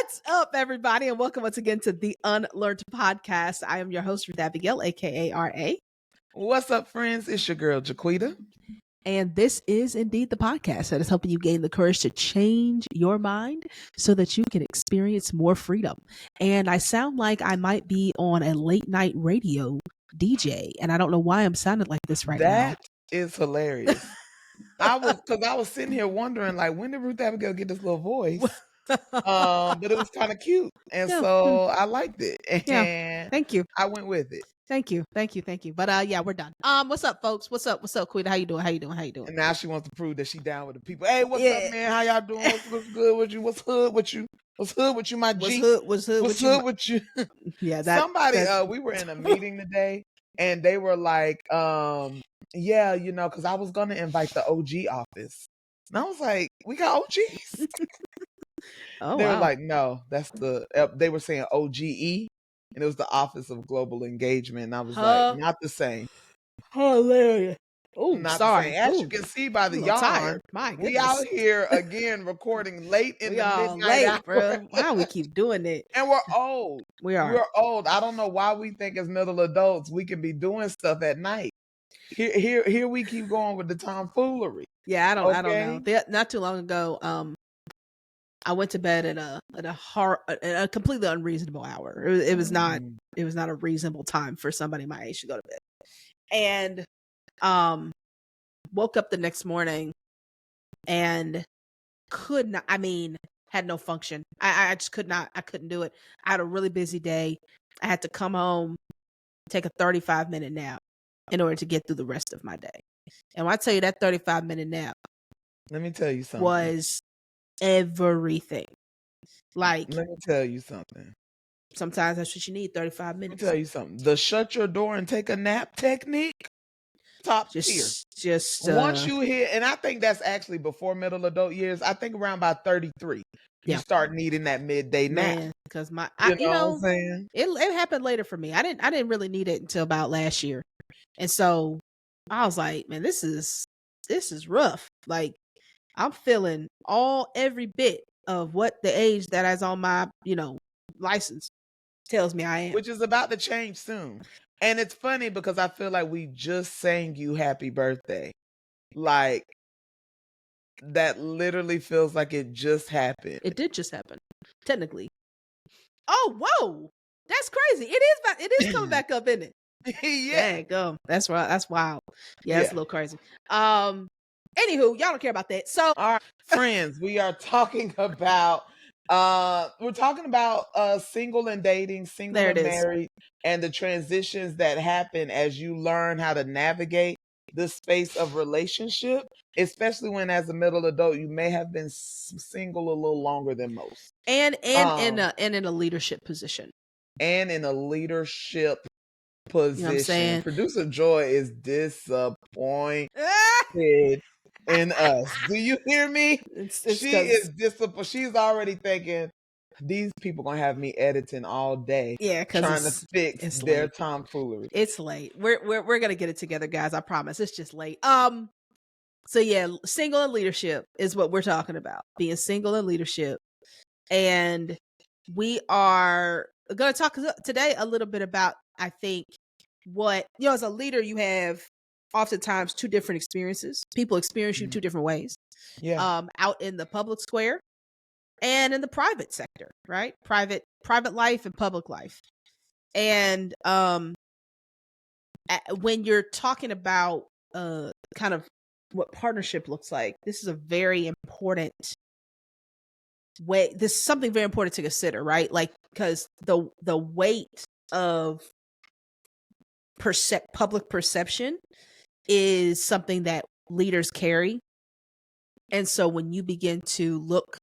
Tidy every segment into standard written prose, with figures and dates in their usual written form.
What's up, everybody, and welcome once again to the UnLearnT podcast. I am your host, Ruth Abigail, aka RA. What's up, friends? It's your girl, Jaquita. And this is indeed the podcast that is helping you gain the courage to change your mind so that you can experience more freedom. And I sound like I might be on a late night radio DJ, and I don't know why I'm sounding like this right now. That is hilarious. I was sitting here wondering, like, when did Ruth Abigail get this little voice? But it was kind of cute, and so I liked it, and thank you. I went with it. Thank you. But yeah, we're done. What's up, folks? What's up, Quita? How you doing? And now she wants to prove that she down with the people. Hey, what's up, man? How y'all doing? What's good with you? What's hood with you? What's hood with you, my G? What's hood with you? Yeah, somebody. We were in a meeting today, and they were like, yeah, because I was gonna invite the OG office, and I was like, we got OGs. They were like, no, that's they were saying OGE, and it was the Office of Global Engagement. And I was like, not the same. Hilarious. Oh, not sorry. The same. As you can see by the yarn, we out here again recording late in the midnight hour. Bro. Wow, we keep doing it. And we're old. We're old. I don't know why we think as middle adults we can be doing stuff at night. Here we keep going with the tomfoolery. Yeah, I don't know. Not too long ago, I went to bed at a completely unreasonable hour. It was not a reasonable time for somebody my age to go to bed. And woke up the next morning and had no function. I just I couldn't do it. I had a really busy day. I had to come home, take a 35-minute nap in order to get through the rest of my day. And when I tell you that 35-minute nap, let me tell you something, was everything. Like, let me tell you something. Sometimes that's what you need, 35 minutes. Let me tell you something. The shut your door and take a nap technique, top tier. Just once you hit, and I think that's actually before middle adult years. I think around about 33, you start needing that midday nap. Because what I'm saying? It happened later for me. I didn't really need it until about last year, and so I was like, man, this is rough. Like, I'm feeling every bit of what the age that is on my, license tells me I am. Which is about to change soon. And it's funny because I feel like we just sang you happy birthday. Like, that literally feels like it just happened. It did just happen, technically. Oh, whoa. That's crazy. It is coming back up, isn't it? Yeah. Dang, go. That's right. That's wild. Yeah, it's a little crazy. Anywho, y'all don't care about that. So, all right, friends, we are talking about single and dating, single and married, and the transitions that happen as you learn how to navigate the space of relationship, especially when as a middle adult you may have been single a little longer than most. And in a leadership position. And in a leadership position. You know what I'm saying? Producer Joy is disappointed in us. Do you hear me? She is disappointed. She's already thinking, these people gonna have me editing all day. Yeah, because trying to fix their tomfoolery. It's late. We're gonna get it together, guys. I promise. It's just late. So yeah, single and leadership is what we're talking about. Being single and leadership, and we are gonna talk today a little bit about, I think, what as a leader you have oftentimes two different experiences. People experience you two different ways. Yeah. Out in the public square and in the private sector, right? Private life and public life. And when you're talking about kind of what partnership looks like, this is a very important way. This is something very important to consider, right? Like, because the weight of public perception is something that leaders carry. And so when you begin to look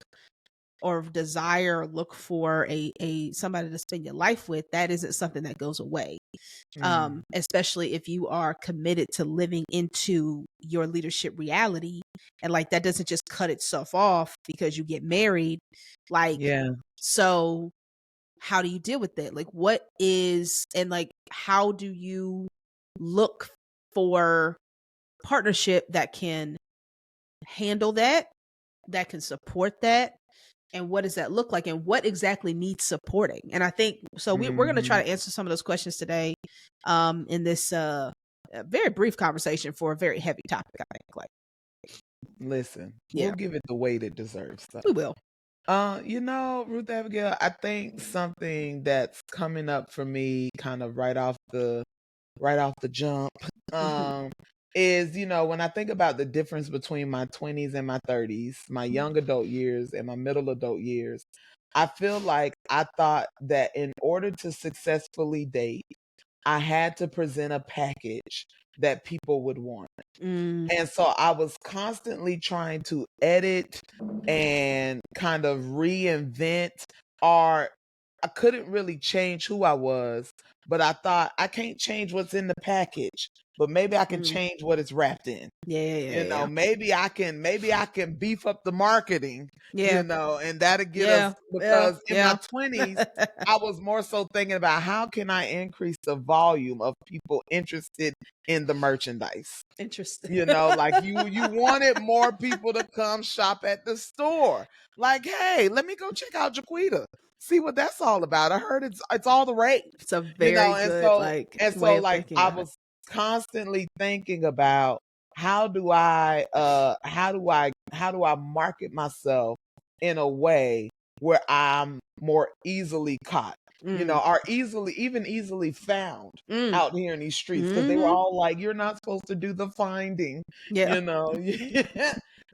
or desire or look for a somebody to spend your life with, that isn't something that goes away. Especially if you are committed to living into your leadership reality, and like that doesn't just cut itself off because you get married. Like, so how do you deal with it? Like, what is, and like, how do you look for partnership that can handle that can support that, and what does that look like, and what exactly needs supporting. And I think so we're going to try Mhm. to answer some of those questions today, in this very brief conversation for a very heavy topic, I think. Like, Listen, we'll yeah, give it the weight it deserves, though. we will. Ruth Abigail, I think something that's coming up for me kind of right off the jump, Hmm. um, is, when I think about the difference between my 20s and my 30s, my young adult years and my middle adult years, I feel like I thought that in order to successfully date, I had to present a package that people would want. Mm, And so I was constantly trying to edit and kind of reinvent, or I couldn't really change who I was, but I thought I can't change what's in the package, but maybe I can mm. change what it's wrapped in. Yeah, yeah, yeah, Maybe I can beef up the marketing, yeah, and that'll get us, yeah, yeah, because in my yeah. 20s I was more so thinking about how can I increase the volume of people interested in the merchandise. Interesting. Like you wanted more people to come shop at the store. Like, hey, let me go check out Jaquita. See what that's all about. I heard it's all the rage. It's a very And good so like and way so of like thinking I of it. was constantly thinking about how do I market myself in a way where I'm more easily caught, Mm, or easily found mm, out here in these streets, because they were hmm. all like, you're not supposed to do the finding, Yeah. you know.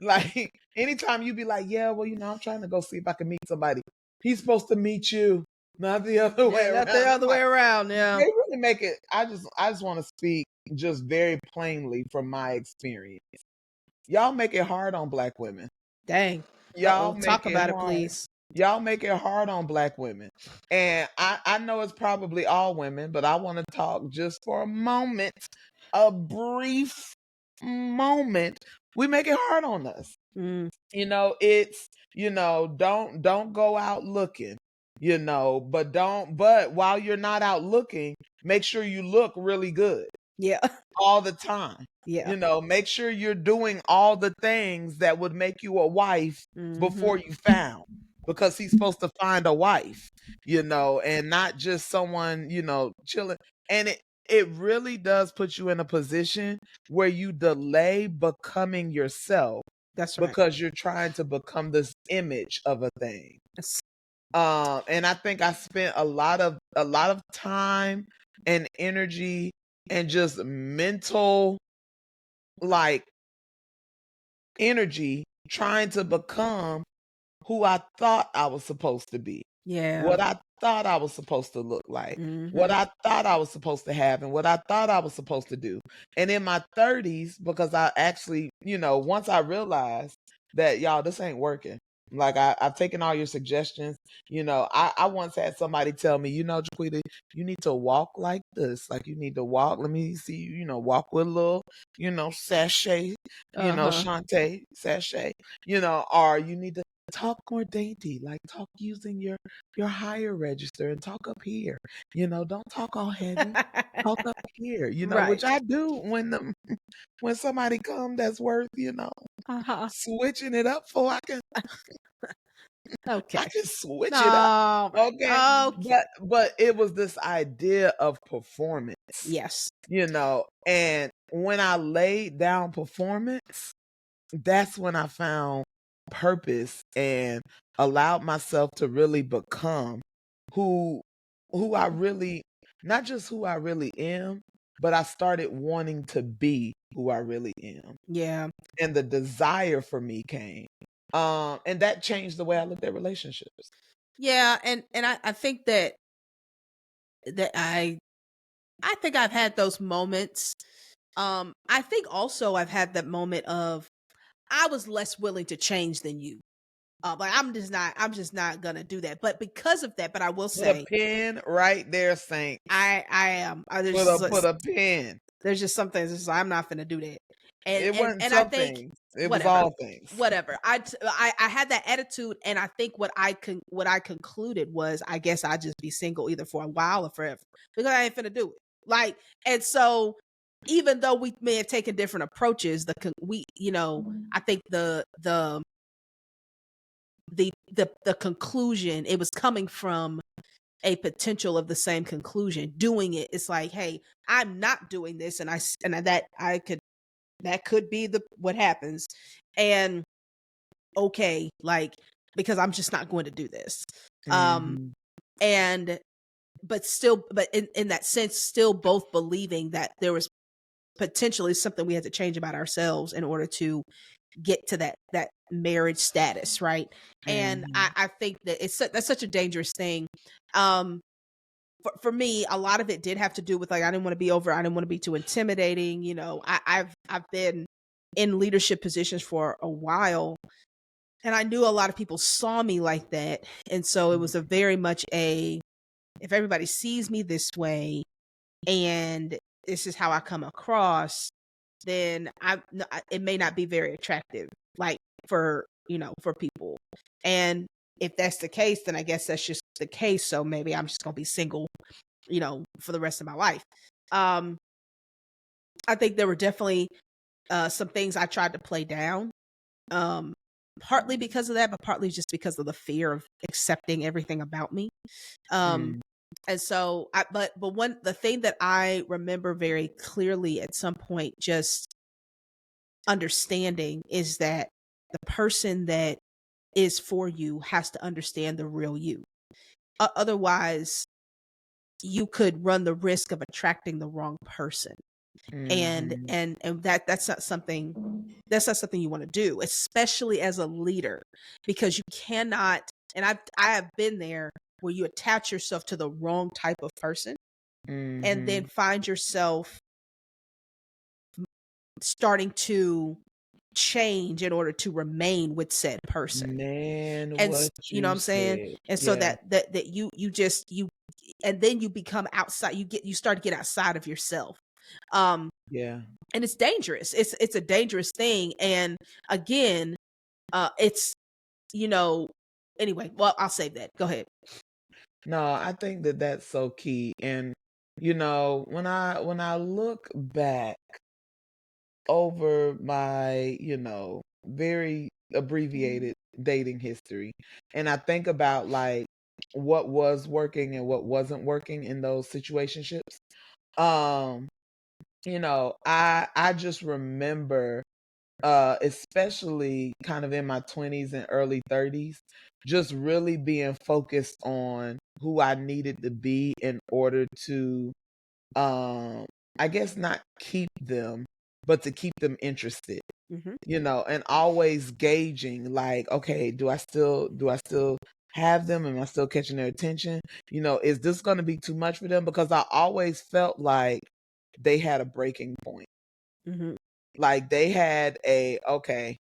Like anytime you be like, yeah, well, I'm trying to go see if I can meet somebody, he's supposed to meet you, not the other way Yeah, around. not the I'm other way like, around. Yeah. they really make it. I just want to speak just very plainly from my experience. Y'all make it hard on black women. Dang. Uh-oh. Y'all make Talk it about it, hard. please. Y'all make it hard on black women. And I know it's probably all women, but I want to talk just for a moment, a brief moment. We make it hard on us. Mm, It's, don't go out looking, but while you're not out looking, make sure you look really good yeah. all the time. Yeah. Make sure you're doing all the things that would make you a wife Hmm. before you found, because he's supposed to find a wife, and not just someone, chilling. And it really does put you in a position where you delay becoming yourself That's right. because you're trying to become this image of a thing. That's- And I think I spent a lot of time and energy and just mental, like, energy trying to become who I thought I was supposed to be, yeah. what I thought I was supposed to look like, what Hmm. I thought I was supposed to have, and what I thought I was supposed to do. And in my 30s, because I actually, once I realized that, y'all, this ain't working. Like, I've taken all your suggestions. I once had somebody tell me, Jaquita, you need to walk like this. Like, you need to walk. Let me see you, walk with a little, sachet, Uh-huh. Shantae, sachet, or you need to talk more dainty, like talk using your higher register and talk up here. Don't talk all heavy. Talk up here, which Right. I do when somebody come that's worth, Uh-huh. switching it up for. I Okay. can switch it up. All right. Okay. Okay. But it was this idea of performance, Yes. and when I laid down performance, that's when I found purpose and allowed myself to really become who I really, not just who I really am, but I started wanting to be who I really am. Yeah. And the desire for me came. And that changed the way I looked at relationships. Yeah. And I think that I think I've had those moments. I think also I've had that moment of I was less willing to change than you. Like I'm just not gonna do that. But because of that, but I will Put a say pin right there, Saints. I am. Put a pin. There's just some things. It's just, I'm not gonna do that. And It and wasn't and I some think things. It was whatever, all things. whatever. I had that attitude, and I think what I concluded was I guess I just be single either for a while or forever because I ain't finna do it. Like, and so even though we may have taken different approaches, I think the conclusion, it was coming from a potential of the same conclusion. Doing it, it's like, hey, I'm not doing this, and that could be the what happens, and okay, like, because I'm just not going to do this. Mhm. And but in that sense, still both believing that there was potentially something we had to change about ourselves in order to get to that marriage status, right? And Mhm. I think that that's such a dangerous thing. Um, for me, a lot of it did have to do with, like, I didn't want to be too intimidating. I've been in leadership positions for a while, and I knew a lot of people saw me like that, and so it was a very much a, if everybody sees me this way and this is how I come across, then it may not be very attractive, like, for people. And if that's the case, then I guess that's just the case. So maybe I'm just gonna be single, for the rest of my life. Um, I think there were definitely some things I tried to play down. Um, Partly because of that, but partly just because of the fear of accepting everything about me. Um, Mhm. and so but the thing that I remember very clearly at some point just understanding is that the person that is for you has to understand the real you. Otherwise, you could run the risk of attracting the wrong person. And Mhm. that's not something you want to do, especially as a leader, because you cannot, and I have been there, where you attach yourself to the wrong type of person and then Mhm. find yourself starting to change in order to remain with said person. Man, And what you know what you I'm saying? said. And so Yeah. that you just you and then you become outside, you start to get outside of yourself. Um Yeah. and it's dangerous. It's a dangerous thing. And again, it's, you know anyway, well, I'll save that. Go ahead. No, I think that that's so key. And when I look back over my, very abbreviated dating history, and I think about like what was working and what wasn't working in those situationships. Um, I just remember especially kind of in my 20s and early 30s, just really being focused on who I needed to be in order to, um, I guess not keep them, but to keep them interested, Hmm. and always gauging like, okay, do I still have them? Am I still catching their attention? Is this going to be too much for them? Because I always felt like they had a breaking point. Hmm. Like they had okay,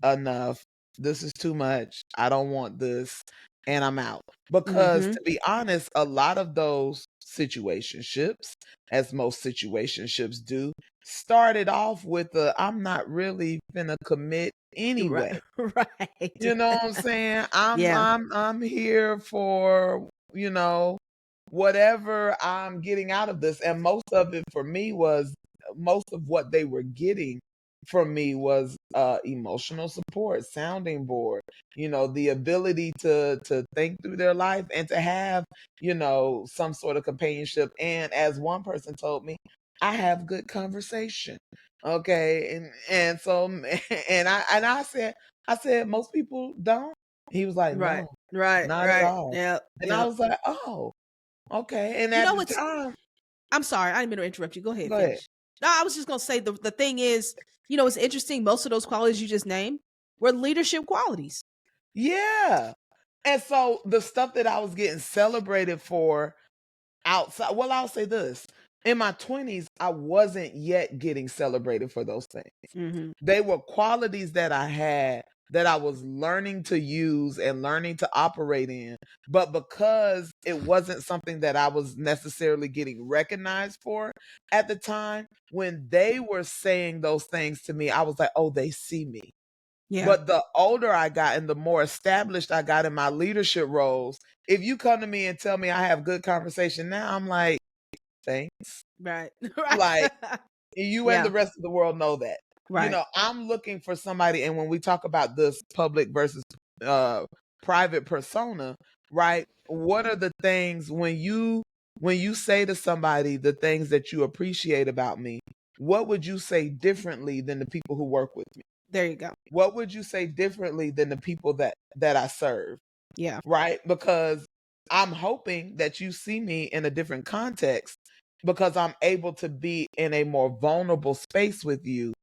enough. This is too much. I don't want this and I'm out. Because Hmm. to be honest, a lot of those situationships, as most situationships do, started off with a I'm not really gonna commit Right. anyway. Right. You know what I'm saying? I'm Yeah. I'm I'm here for, whatever I'm getting out of this. And most of it for me was most of what they were getting from me was emotional support, sounding board, the ability to think through their life and to have, some sort of companionship. And as one person told me, I have good conversation. Okay. And so I said, most people don't. He was like, Right. no, Right. not at Right. all. Yep. And I Yep. was like, oh, okay. And You at know the what's time, I'm sorry, I didn't mean to interrupt you. Go ahead, go ahead. finish. No, I was just gonna say the thing is, it's interesting. Most of those qualities you just named were leadership qualities. Yeah. And so the stuff that I was getting celebrated for outside, well, I'll say this. In my 20s, I wasn't yet getting celebrated for those things. Hmm. They were qualities that I had that I was learning to use and learning to operate in. But because it wasn't something that I was necessarily getting recognized for at the time, when they were saying those things to me, I was like, oh, they see me. Yeah. But the older I got and the more established I got in my leadership roles, if you come to me and tell me I have good conversation now, I'm like, thanks. Right. Right. Like, you and Yeah. the rest of the world know that. Right. I'm looking for somebody, and when we talk about this public versus uh private persona, right? What are the things when you say to somebody the things that you appreciate about me, what would you say differently than the people who work with me? There you go. What would you say differently than the people that I serve? Yeah. Right? Because I'm hoping that you see me in a different context because I'm able to be in a more vulnerable space with you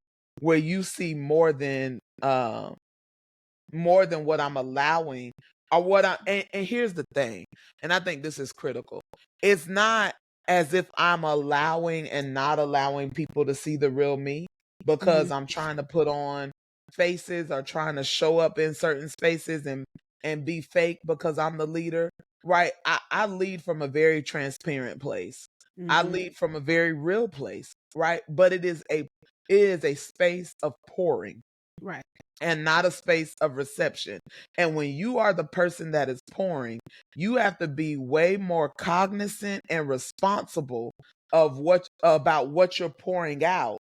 where you see more than what I'm allowing or what I and here's the thing, and I think this is critical. It's not as if I'm allowing and not allowing people to see the real me because Mhm. I'm trying to put on faces or trying to show up in certain spaces and be fake because I'm the leader. Right. I lead from a very transparent place. I Mhm. lead from a very real place. Right. But it is a space of pouring Right. and not a space of reception. And when you are the person that is pouring, you have to be way more cognizant and responsible of what about what you're pouring out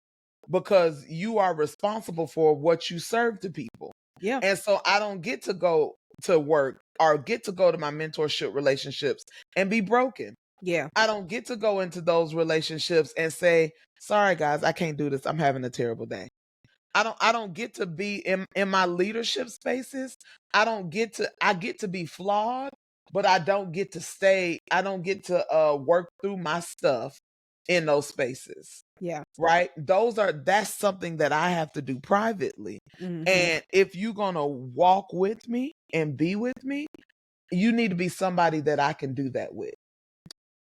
because you are responsible for what you serve to people. Yeah. And so I don't get to go to work or get to go to my mentorship relationships and be broken. Yeah. I don't get to go into those relationships and say, "Sorry guys, I can't do this. I'm having a terrible day." I don't get to be in my leadership spaces. I get to be flawed, but I don't get to work through my stuff in those spaces. Yeah. Right? That's something that I have to do privately. Mhm. And if you're going to walk with me and be with me, you need to be somebody that I can do that with.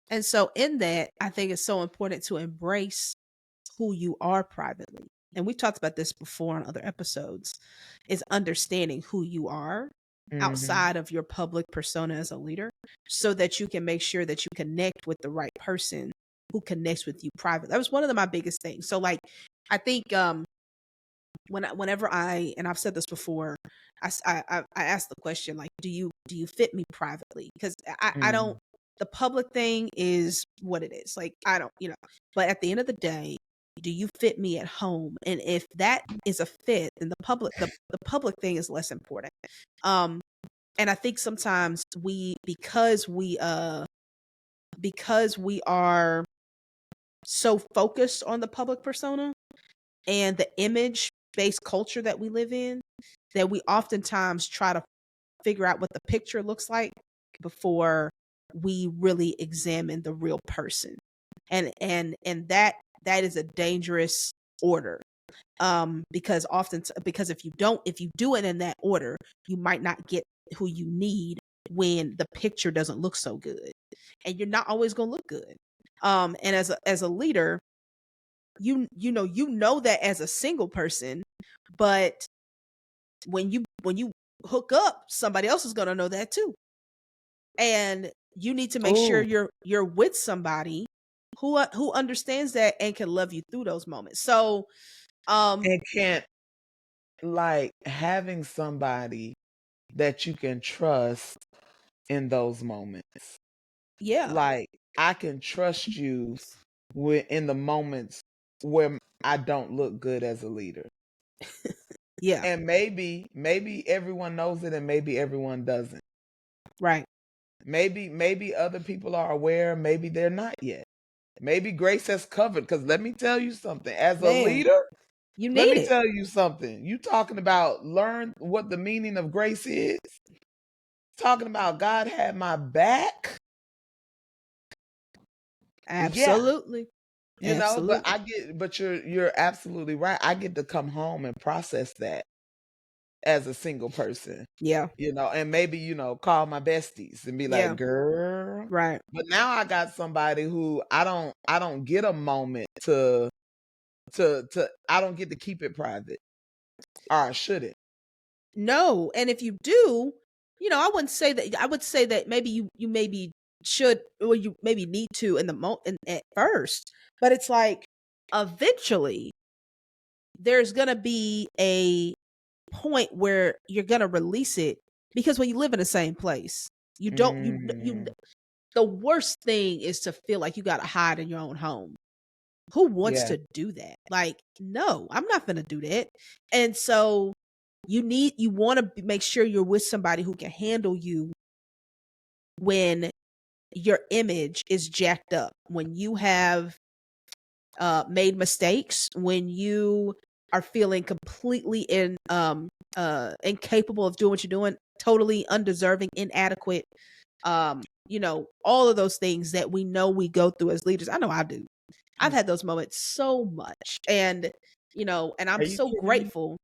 And so in that, I think it's so important to embrace who you are privately. And we've talked about this before on other episodes, is understanding who you are Mhm. outside of your public persona as a leader so that you can make sure that you connect with the right person who connects with you privately. That was one of my biggest things. So like I think whenever and I've said this before, I ask the question like, do you fit me privately? Because I don't. Mm. The public thing is what it is. Like I don't, But at the end of the day, do you fit me at home? And if that is a fit, then the public thing is less important. Um, and I think sometimes because we are so focused on the public persona and the image based culture that we live in, that we oftentimes try to figure out what the picture looks like before we really examine the real person. And that is a dangerous order. Because because if you do it in that order, you might not get who you need when the picture doesn't look so good. And you're not always going to look good. And as a leader, you know that as a single person, but when you hook up, somebody else is going to know that too. And you need to make sure Ooh, you're with somebody who understands that and can love you through those moments. So um and can't like having somebody that you can trust in those moments. yeah. Like I can trust you in the moments where I don't look good as a leader. Yeah. And maybe everyone knows it and maybe everyone doesn't. Right. Maybe other people are aware, maybe they're not yet. Maybe Grace has covered cuz let me tell you something. As a Man, leader, you let need me it. tell you something. You talking about learn what the meaning of grace is? Talking about God had my back? Yeah. Absolutely. But Absolutely. you're absolutely right. I get to come home and process that as a single person, Yeah. and maybe, call my besties and be like, Yeah. girl. Right. But now I got somebody who I don't get a moment to I don't get to keep it private. Or I shouldn't. No, and if you do, I wouldn't say that. I would say that maybe you maybe should, or you maybe need to at first, but it's like eventually there's gonna be a point where you're gonna release it, because when you live in the same place, you don't you Mm, the worst thing is to feel like you gotta hide in your own home. Who wants yeah. to do that? Like, no, I'm not gonna do that. And so you want to make sure you're with somebody who can handle you when your image is jacked up, when you have made mistakes, when you are feeling completely incapable of doing what you're doing, totally undeserving, inadequate, all of those things that we know we go through as leaders. I know I do. I've had those moments so much. And and Are I'm you so kidding me? grateful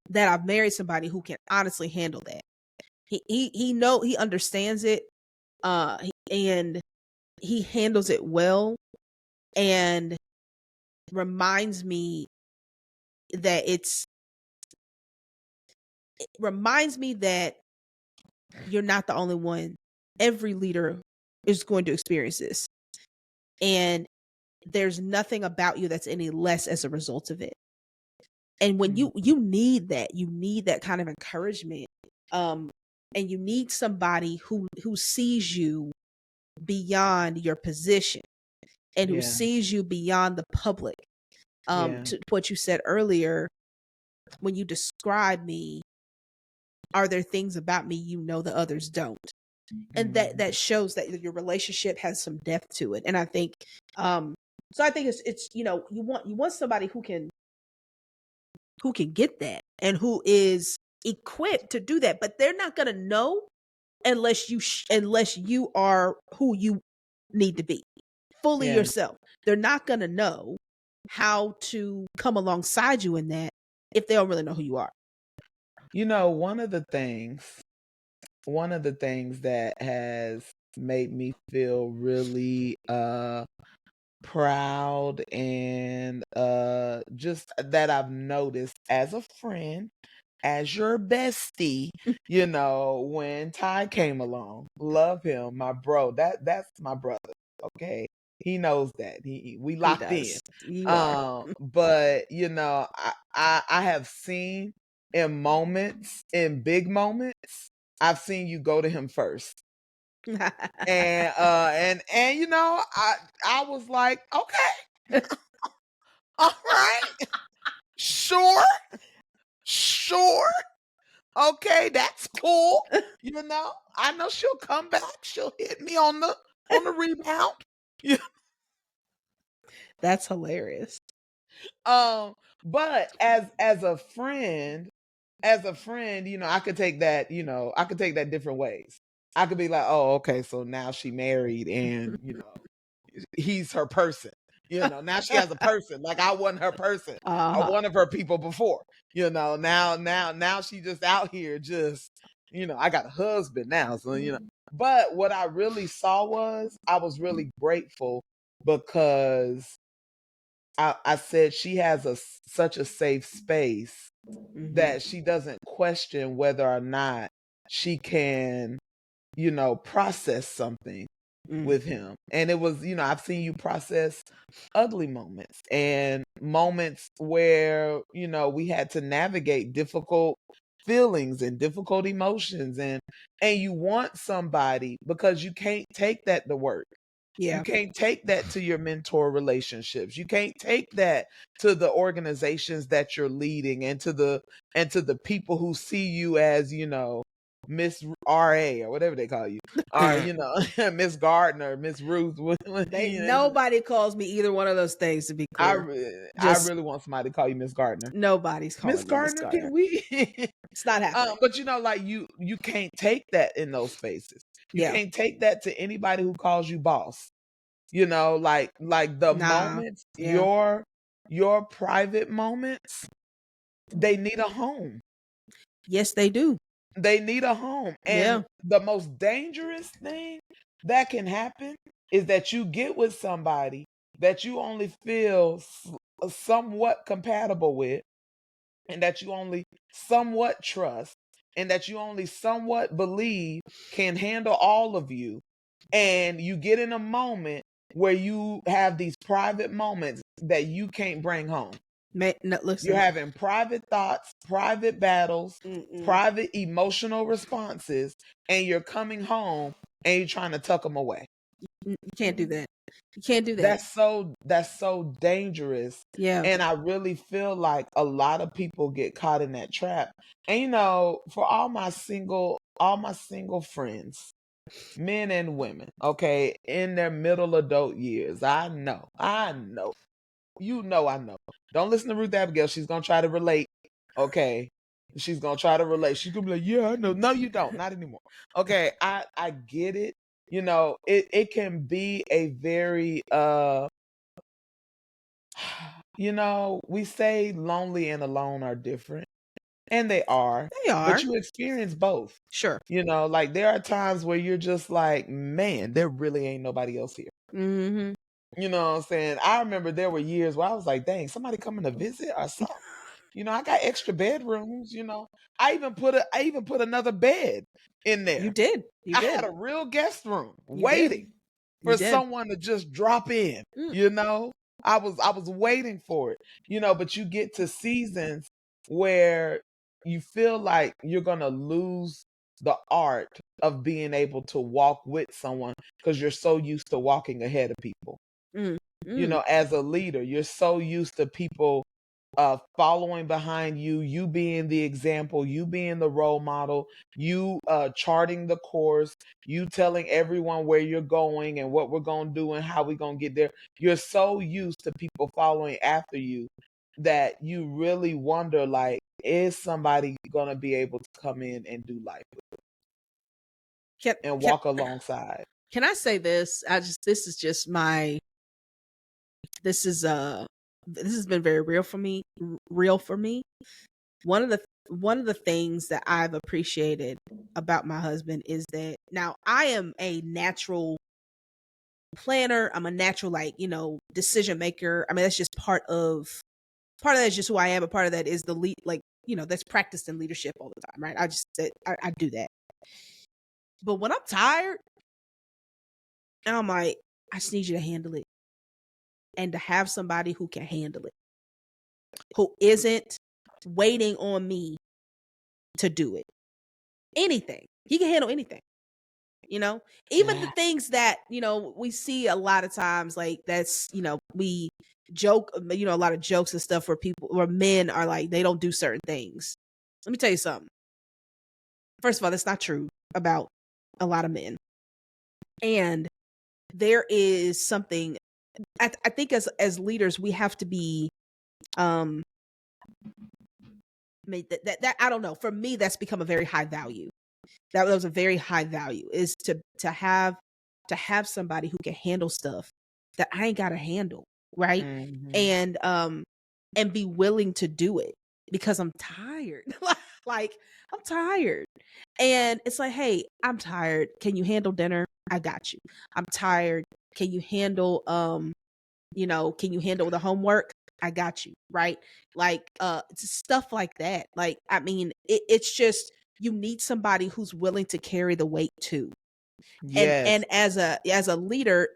that I've married somebody who can honestly handle that. He understands it, and he handles it well, and reminds me that it reminds me that you're not the only one. Every leader is going to experience this, and there's nothing about you that's any less as a result of it. And when you need that kind of encouragement, um and you need somebody who sees you beyond your position, and who Yeah, sees you beyond the public. yeah. To what you said earlier, when you describe me, are there things about me the others don't? And that shows that your relationship has some depth to it. And I think, so I think it's you want somebody who can get that, and who is equipped to do that. But they're not going to know unless you are who you need to be, fully Yeah. yourself. They're not going to know how to come alongside you in that if they don't really know who you are. One of the things that has made me feel really proud, and just that I've noticed as a friend, as your bestie, when Ty came along. Love him, my bro. That's my brother. Okay. He knows that. We He locked in. does. You are. But I have seen in big moments, I've seen you go to him first. And I was like, okay, all right, sure, sure. Okay, that's cool. I know she'll come back. She'll hit me on the rebound. Yeah. That's hilarious. But as a friend, I could take that, different ways. I could be like, oh, okay, so now she married, and he's her person. Now she has a person. Like, I wasn't her person. I Uh-huh. one of her people before. Now she just out here, just, I got a husband now. So. But what I really saw was, I was really grateful, because I said she has such a safe space Mhm. that she doesn't question whether or not she can, process something Mm. with him. And it was, I've seen you process ugly moments, and moments where, we had to navigate difficult feelings and difficult emotions, and you want somebody, because you can't take that to work. You Yeah. can't take that to your mentor relationships. You can't take that to the organizations that you're leading, and to the people who see you as, Miss RA, or whatever they call you. Or, Miss Gardner, Miss Ruth. Nobody calls me either one of those things, to be I clear. re- I Just really want somebody to call you Miss Gardner. nobody's Miss calling me Miss Gardner, Gardner. can we? It's not happening. But like, you can't take that in those spaces. You Yeah. can't take that to anybody who calls you boss. Like the Nah. moments, Yeah. your private moments, they need a home. Yes, they do. They need a home. And Yeah. the most dangerous thing that can happen is that you get with somebody that you only feel somewhat compatible with, and that you only somewhat trust, and that you only somewhat believe can handle all of you. And you get in a moment where you have these private moments that you can't bring home. No, You're listen. having private thoughts, private battles, Mm-mm. private emotional responses, and you're coming home and you're trying to tuck them away. You can't do that. You can't do that. That's so dangerous. Yeah. And I really feel like a lot of people get caught in that trap. And for all my single friends, men and women, okay, in their middle adult years, I know. I know. Don't listen to Ruth Abigail. She's gonna try to relate. Okay. She's gonna try to relate. She's gonna be like, yeah, I know. No, you don't. Not anymore. Okay, I get it. It can be a very we say lonely and alone are different, and they are, They but are. you experience both. Sure. Like there are times where you're just like, man, there really ain't nobody else here. Mm-hmm. You know what I'm saying? I remember there were years where I was like, dang, somebody coming to visit or something. I got extra bedrooms. I even put another bed in You there. did. You I did. had a real guest room You did. waiting You for did. someone to just drop in, Mm. you know? I was waiting for it, but you get to seasons where you feel like you're going to lose the art of being able to walk with someone because you're so used to walking ahead of people. Mm. Mm. As a leader, you're so used to people following behind you, you being the example, you being the role model, you charting the course, you telling everyone where you're going and what we're going to do and how we're going to get there. You're so used to people following after you that you really wonder, like, is somebody going to be able to come in and do life Can and can walk alongside? can I say this? This is just my this is this has been very real for me. One of the things that I've appreciated about my husband is that now I am a natural planner. I'm a natural decision maker. I mean that's just part of that is just who I am. A part of that is the lead that's practiced in leadership all the time, right? I do that. But when I'm tired and I'm like, I just need you to handle it. And to have somebody who can handle it, who isn't waiting on me to do it. Anything. He can handle anything. Even the Yeah. things that, we see a lot of times, like that's, we joke, a lot of jokes and stuff where men are like, they don't do certain things. Let me tell you something. First of all, that's not true about a lot of men. And there is something, I think as leaders, we have to be, that I don't know. For me, that's become a very high value. That was a very high value, is to have somebody who can handle stuff that I ain't gotta handle, right? Hmm. And be willing to do it because I'm tired. Like I'm tired. And it's like, hey, I'm tired. Can you handle dinner? I got you. I'm tired. Can you handle can you handle the homework? I got you, right? Like stuff like that. Like I mean, it's just you need somebody who's willing to carry the weight too. And Yes. as a leader,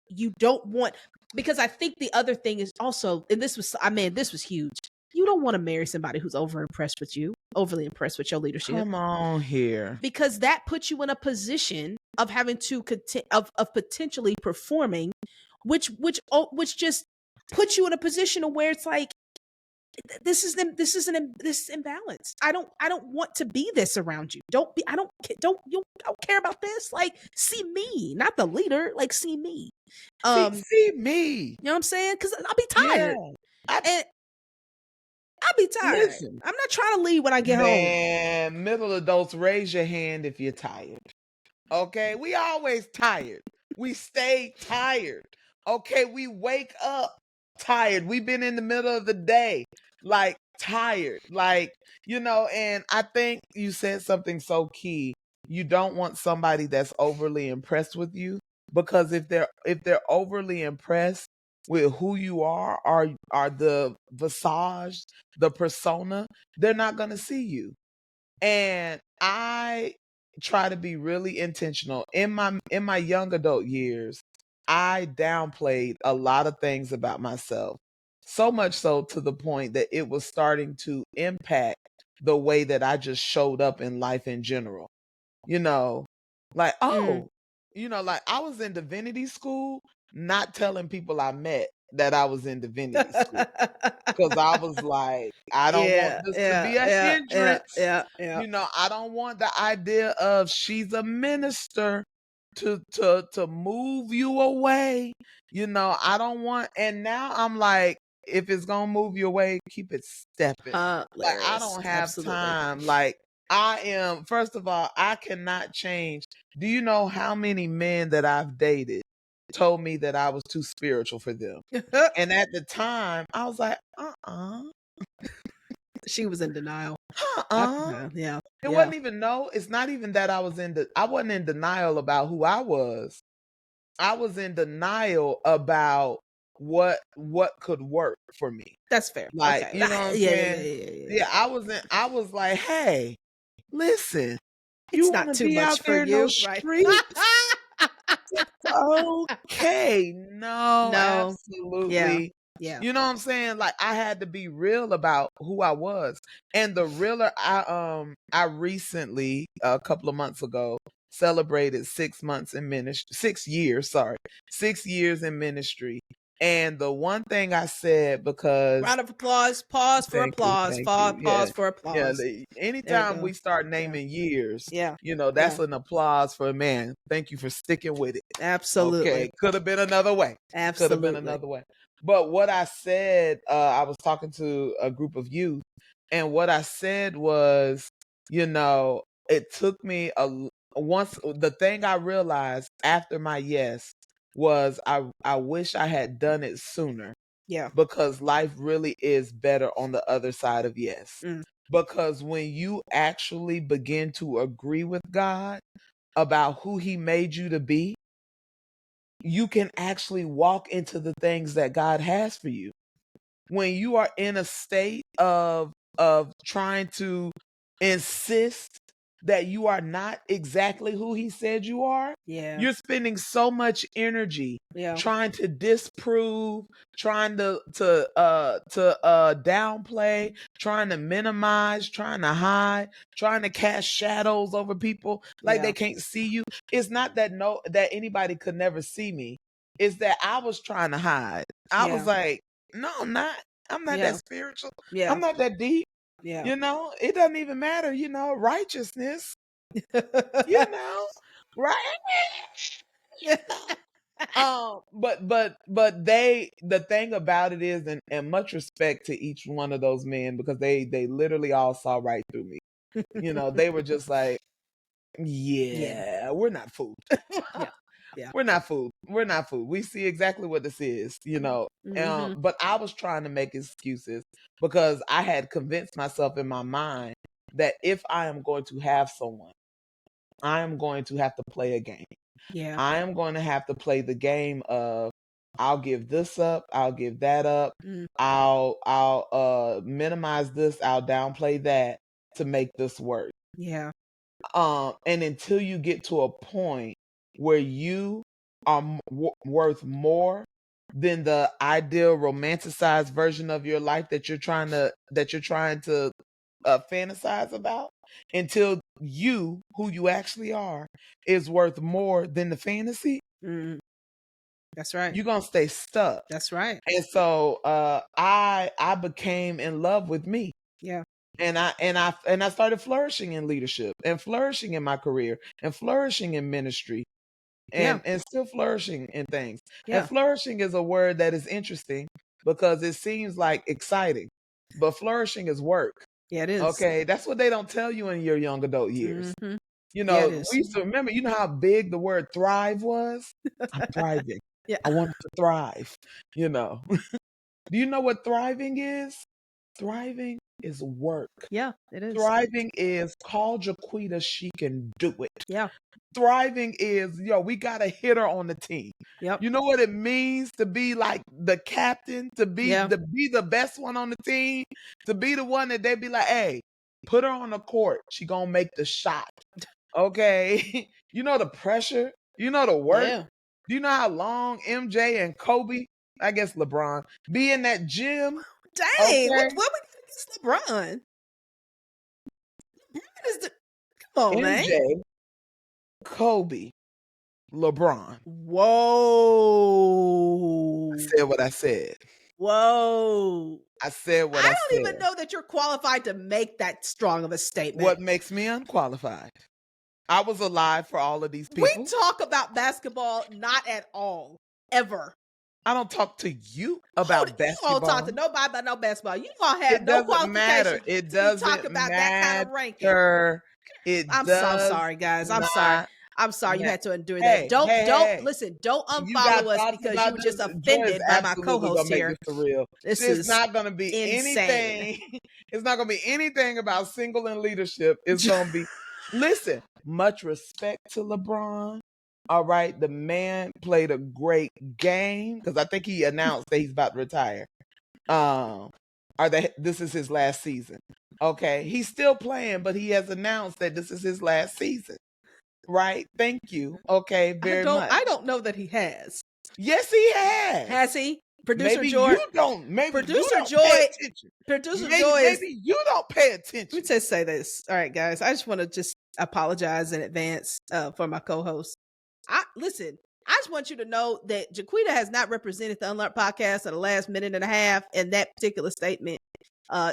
you don't want, because I think the other thing is also, and this was huge. You don't want to marry somebody who's overly impressed with your leadership, Come on here. because that puts you in a position of having to of potentially performing, which just puts you in a position of where it's like this is imbalance. I don't want to be this around you. Don't be. I don't care about this. Like, see me, not the leader. Like, see me. See, Um, see me. you know what I'm saying? Because I'll be Yeah. tired, I and I'll be tired. listen. I'm not trying to leave when I get home. Man, middle adults, raise your hand if you're tired. Okay? We always tired. We stay tired. Okay? We wake up tired. We've been in the middle of the day, like tired. And I think you said something so key. You don't want somebody that's overly impressed with you, because if they're overly impressed with who you are the visage, the persona, they're not going to see you. And I try to be really intentional. In my young adult years, I downplayed a lot of things about myself. So much so to the point that it was starting to impact the way that I just showed up in life in general. You know, like, Mm, oh, like I was in divinity school, not telling people I met that I was in divinity school. Because I was like, I don't want Yeah, this to yeah, be a yeah, yeah, hindrance. yeah, yeah. I don't want the idea of she's a minister to move you away. I don't want, and now I'm like, if it's gonna move you away, keep it stepping. Like, I Hilarious. don't have Absolutely. time. Like, I am, first of all, I cannot change. Do you know how many men that I've dated told me that I was too spiritual for them? And at the time, I was like, She was in denial. uh-uh. Yeah, It yeah. wasn't even no, it's not even that I wasn't in denial about who I was. I was in denial about what could work for me. That's fair. Like, Okay. you know what I'm Yeah, yeah, yeah, saying? yeah, yeah, Yeah, yeah. I was like, hey, listen, you It's not wanna too be out much for there in those you, right? streets? Okay. No, No. Yeah. absolutely. Yeah. You know what I'm saying? Like, I had to be real about who I was. And the realer I recently, a couple of months ago, celebrated 6 months in ministry, 6 years, sorry. 6 years in ministry. And the one thing I said, because Round of applause. Pause for thank you, applause. thank you. Yeah. Pause for Yeah. applause. There you Anytime go. we start Yeah. naming years, Yeah. that's Yeah. an applause for a man. Thank you for sticking with it. Absolutely. Okay, could have been another way. Could have been Absolutely. another way. But what I said, I was talking to a group of youth, and what I said was, it took me once the thing I realized after my yes was I wish I had done it sooner, Yeah. because life really is better on the other side of yes. Mm. Because when you actually begin to agree with God about who he made you to be, you can actually walk into the things that God has for you. When you are in a state of trying to insist that you are not exactly who he said you are, Yeah. you're spending so much energy Yeah. trying to disprove, trying to downplay, trying to minimize, trying to hide, trying to cast shadows over people like Yeah. they can't see you. It's not that anybody could never see me. It's that I was trying to hide. I was Yeah. like, no, I'm not. I'm not that Yeah. spiritual. Yeah. I'm not that deep. Yeah. It doesn't even matter, righteousness, right? The thing about it is, and much respect to each one of those men, because they literally all saw right through me. They were just like, Yeah. yeah, we're not fooled. Yeah. Yeah. We're not fooled. We're not fooled. We see exactly what this is. Mm-hmm. But I was trying to make excuses because I had convinced myself in my mind that if I am going to have someone, I am going to have to play a game. Yeah. I am going to have to play the game of, I'll give this up, I'll give that up, Mm. I'll minimize this, I'll downplay that to make this work. Yeah. And until you get to a point where you are worth more than the ideal romanticized version of your life that you're trying to fantasize about, until you, who you actually are, is worth more than the fantasy, Mm. That's right. you're gonna stay stuck. That's right. And so I became in love with me. Yeah. And I started flourishing in leadership, and flourishing in my career, and flourishing in ministry, Yeah. and still flourishing in things. And Yeah. flourishing is a word that is interesting because it seems like exciting, but flourishing is work. Yeah, it is. Okay, that's what they don't tell you in your young adult years. Mm-hmm. Yeah, it We is. used to remember, how big the word thrive was? I'm thriving. Yeah. I want to thrive. you know. Do you know what thriving is? Thriving is work. Yeah, it is. Thriving is, call Jaquita, she can do it. Yeah. Thriving is, we got a hitter on the team. Yep. You know what it means to be like the captain, to be Yeah. the best one on the team, to be the one that they be like, hey, put her on the court. She gonna make the shot. Okay. You know the pressure. You know the work. Yeah. Do you know how long MJ and Kobe, I guess LeBron, be in that gym? Dang. Okay. What we got against LeBron? LeBron is the come on, man. MJ, Kobe, LeBron. Whoa. I said what I said. Whoa. I said what I I don't said. even know that you're qualified to make that strong of a statement. What makes me unqualified? I was alive for all of these people. We talk about basketball not at all, ever. I don't talk to you about basketball. You don't talk to nobody about no basketball. You don't have It no doesn't matter. qualification It to be talking doesn't about that kind of ranking. matter. I'm sorry, guys. I'm sorry. I'm sorry you had to endure that. Don't listen. Don't unfollow us because you were just offended by my co-host here. This for real. This It's is not going to be insane. anything. It's not going to be anything about single and leadership. It's going to be. Listen. Much respect to LeBron. All right, the man played a great game because I think he announced that he's about to retire. This is his last season. Okay, he's still playing, but he has announced that this is his last season. Right? Thank you. Okay, very much. I don't know that he has. Yes, he has. Has he? Producer maybe Joy. You don't. Maybe Producer you don't Joy. Pay attention. Producer maybe, Joy. Maybe you don't pay attention. Let me just say this. All right, guys. I just want to just apologize in advance for my co-host. Listen. I just want you to know that Jaquita has not represented the UnLearnT podcast for the last minute and a half in that particular statement.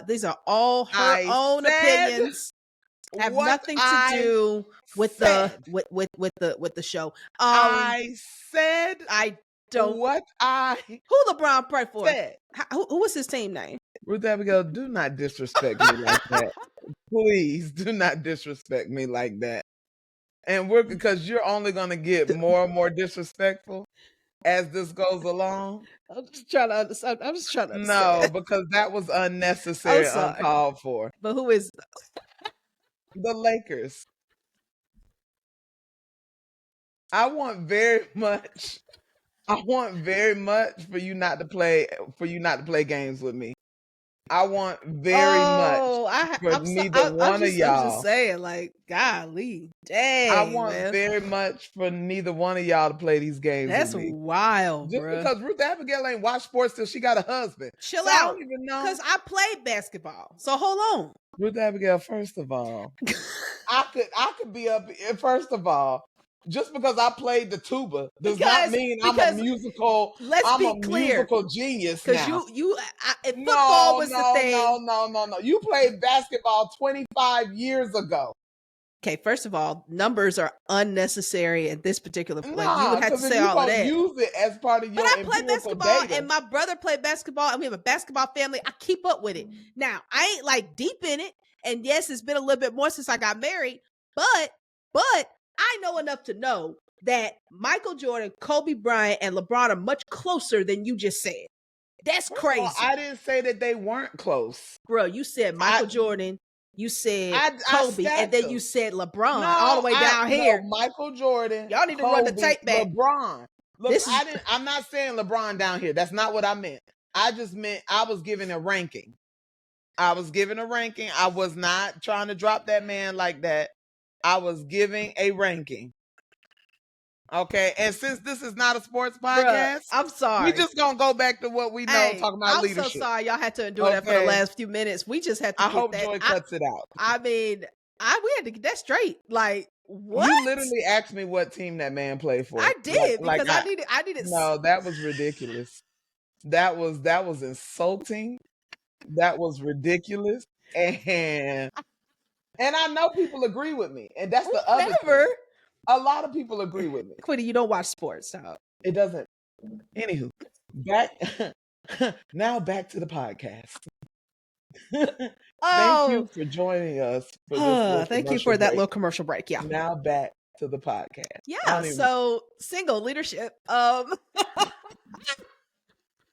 These are all her own opinions. Have nothing to do with the show. I said I don't. Who LeBron pray for? Said. Who was his team name? Ruth Abigail, do not disrespect me like that. Please do not disrespect me like that. And because you're only going to get more and more disrespectful as this goes along. I'm just trying to understand. No, because that was unnecessary, uncalled for. But who is the Lakers? I want very much for you not to play games with me. I want very much for neither one of y'all. I'm just saying, like, golly, dang. I want very much for neither one of y'all to play these games. That's with me. Wild, just because Ruth Abigail ain't watched sports till she got a husband. Chill out. I don't even know because I played basketball. So hold on, Ruth Abigail. First of all, I could be up. First of all. Just because I played the tuba does not mean I'm a musical. Musical genius now. Because football was the thing. No. You played basketball 25 years ago. Okay, first of all, numbers are unnecessary at this particular point. You would have to say all of that. Use it as part of your. But I play basketball, data. and my brother played basketball, and we have a basketball family. I keep up with it. Now I ain't like deep in it, and yes, it's been a little bit more since I got married, but. I know enough to know that Michael Jordan, Kobe Bryant, and LeBron are much closer than you just said. That's crazy. Well, I didn't say that they weren't close. Bro, you said Michael Jordan, you said Kobe, and then you said LeBron all the way down here. Michael Jordan. Y'all need to run the tape back. LeBron. Look, I'm not saying LeBron down here. That's not what I meant. I just meant I was giving a ranking. I was not trying to drop that man like that. I was giving a ranking. Okay, and since this is not a sports podcast, bruh, I'm sorry. We just gonna go back to what we know, talking about leadership. I'm so sorry y'all had to endure that for the last few minutes. We just had to. I hope Joy cuts it out. I mean, we had to get that straight. Like, what? You literally asked me what team that man played for. I did because I needed. No, that was ridiculous. That was insulting. That was ridiculous, and I know people agree with me, and that's the other thing. A lot of people agree with me. Quitty, you don't watch sports, dog. It doesn't. Anywho, back to the podcast. Thank you for joining us. Thank you for that little commercial break. Yeah. Now back to the podcast. Yeah. So single leadership.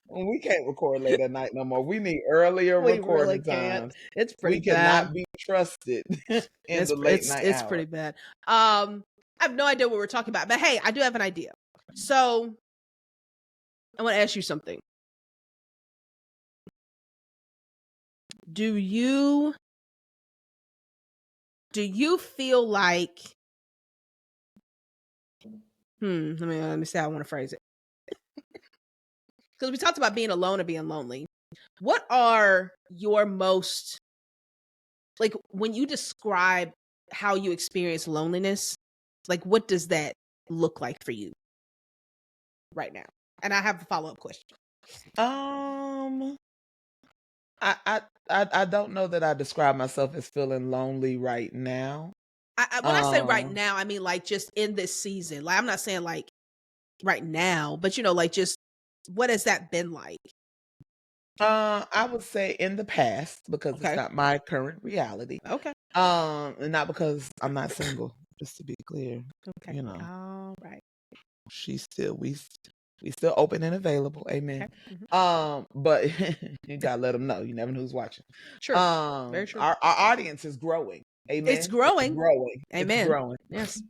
We can't record late at night no more. We need earlier recording times. It's pretty bad. We cannot be trusted in the late night It's pretty bad. I have no idea what we're talking about, but hey, I do have an idea. So I want to ask you something. Do you feel like let me see how I want to phrase it. Because we talked about being alone and being lonely. What are your most, like, when you describe how you experience loneliness, like, what does that look like for you right now? And I have a follow-up question. Um, I don't know that I describe myself as feeling lonely right now. When I say right Um, now, I mean like just in this season. Like I'm not saying like right now, but like just what has that been like? I would say in the past because it's Okay. not my current reality. Okay. And not because I'm not single, just to be clear. Okay. You know, All right. she's still we still open and available. Amen. Okay. Mhm. But you gotta let them know. You never know who's watching. True. Very true. Our audience is growing. It's Amen. It's growing. growing. It's Amen. growing. Yes.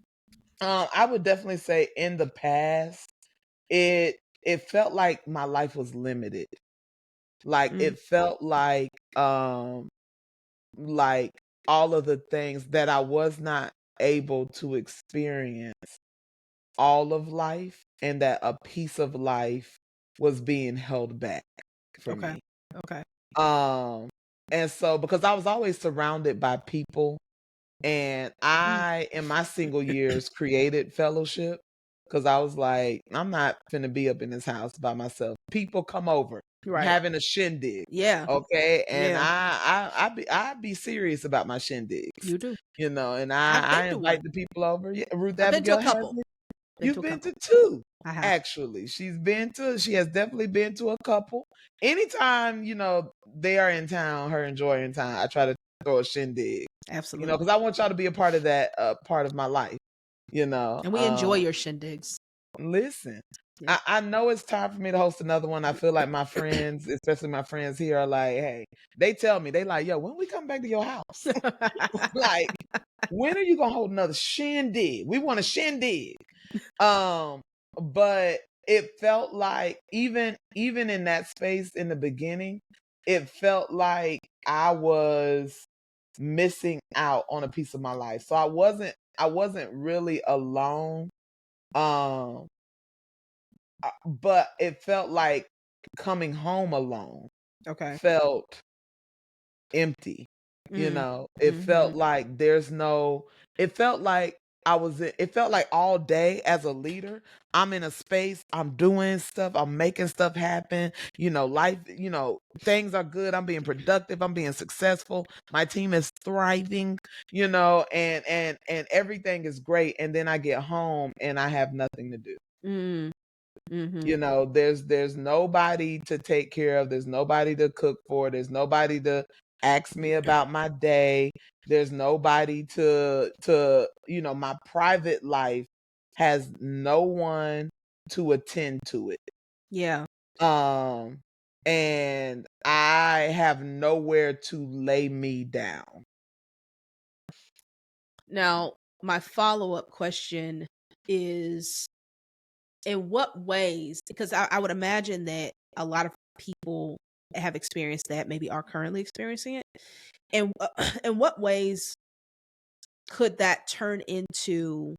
I would definitely say in the past, it felt like my life was limited. Like Mm, it felt like all of the things that I was not able to experience all of life, and that a piece of life was being held back for okay. me. Okay. Um, and so because I was always surrounded by people, and Mm, I, in my single years, created fellowship because I was like, I'm not finna be up in this house by myself. People come over. I'm right. having a shindig. Yeah. Okay. And Yeah. I'd be serious about my shindigs, You do. and I've been I to invite one. the people over. Yeah, Ruth I've been to a Abigail has couple. me. Been to You've a been couple. to two, I have. actually. She has definitely been to a couple. Anytime, they are in town, her and Joy are in town, I try to throw a shindig, Absolutely. because I want y'all to be a part of that part of my life, you know. And we enjoy your shindigs. Listen, Yeah. I know it's time for me to host another one. I feel like my friends, especially my friends here, are like, hey, they tell me, they like, yo, when we come back to your house? Like, when are you gonna hold another shindig? We want a shindig. Um, but it felt like even in that space in the beginning, it felt like I was missing out on a piece of my life. So I wasn't really alone. Um, but it felt like coming home alone Okay. felt empty. Mm. It felt Mhm. like it felt like it felt like all day as a leader, I'm in a space, I'm doing stuff, I'm making stuff happen, life, things are good, I'm being productive, I'm being successful, my team is thriving, and everything is great. And then I get home and I have nothing to do. Mm. Mhm. There's nobody to take care of, there's nobody to cook for, there's nobody to ask me about my day, there's nobody my private life has no one to attend to it. Yeah. Um and I have nowhere to lay me down. Now, my follow-up question is in what ways, because I would imagine that a lot of people have experienced that, maybe are currently experiencing it. And in what ways could that turn into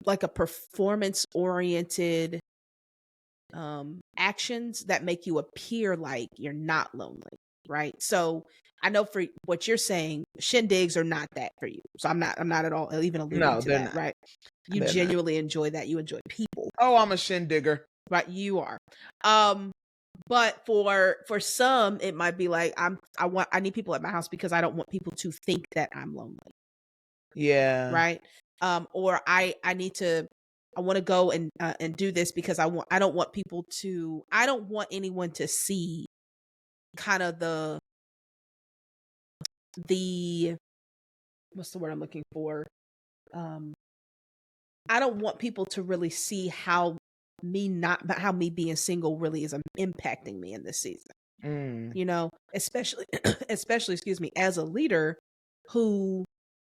like a performance oriented actions that make you appear like you're not lonely, right? So I know for what you're saying, shindigs are not that for you. So I'm not at all even alluding No, to they're that, not. right? You They're not. genuinely enjoy that. You enjoy people, Oh, I'm a shindigger. right? You are. Um, but for some, it might be like I need people at my house because I don't want people to think that I'm lonely, Yeah. right? Or I need to I want to go and do this because I don't want people to I don't want anyone to see kind of the what's the word I'm looking for? Um I don't want people to really see how me being single really is impacting me in this season. Mm. Especially especially excuse me, as a leader who,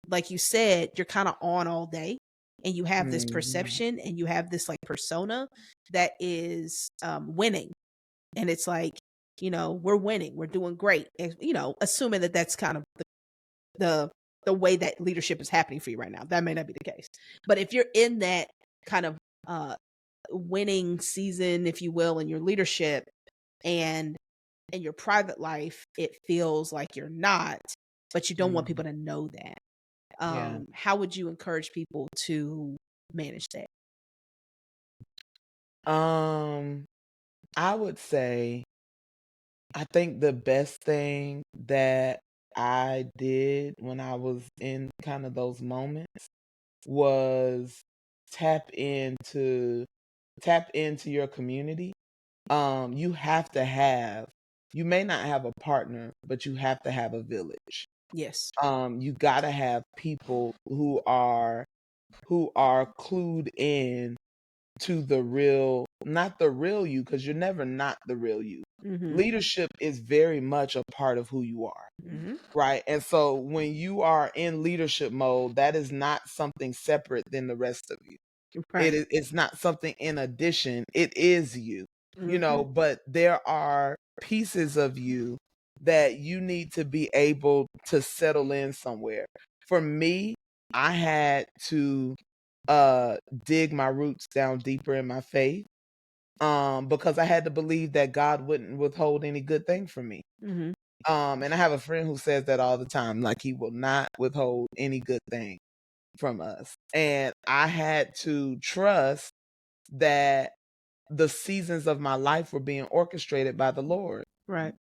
like you said, you're kind of on all day and you have this Mhm. perception and you have this like persona that is winning, and it's like, we're winning, we're doing great, and assuming that that's kind of the the way that leadership is happening for you right now. That may not be the case, but if you're in that kind of uh winning season, if you will, in your leadership, and in your private life it feels like you're not, but you don't want Mhm. people to know that. Yeah. How would you encourage people to manage that? I would say I think the best thing that I did when I was in kind of those moments was tap into tap into your community. You have to have you may not have a partner, but you have to have a village. Yes. You got to have people who are clued in to the real, not the real you, because you're never not the real you. Mm-hmm. Leadership is very much a part of who you are, Mm-hmm. right? And so when you are in leadership mode, that is not something separate than the rest of you. Right. It's not something in addition. It is you, Mm-hmm. but there are pieces of you that you need to be able to settle in somewhere. For me, I had to dig my roots down deeper in my faith, because I had to believe that God wouldn't withhold any good thing from me. Mm-hmm. And I have a friend who says that all the time, like he will not withhold any good thing from us. And I had to trust that the seasons of my life were being orchestrated by the Lord. Right.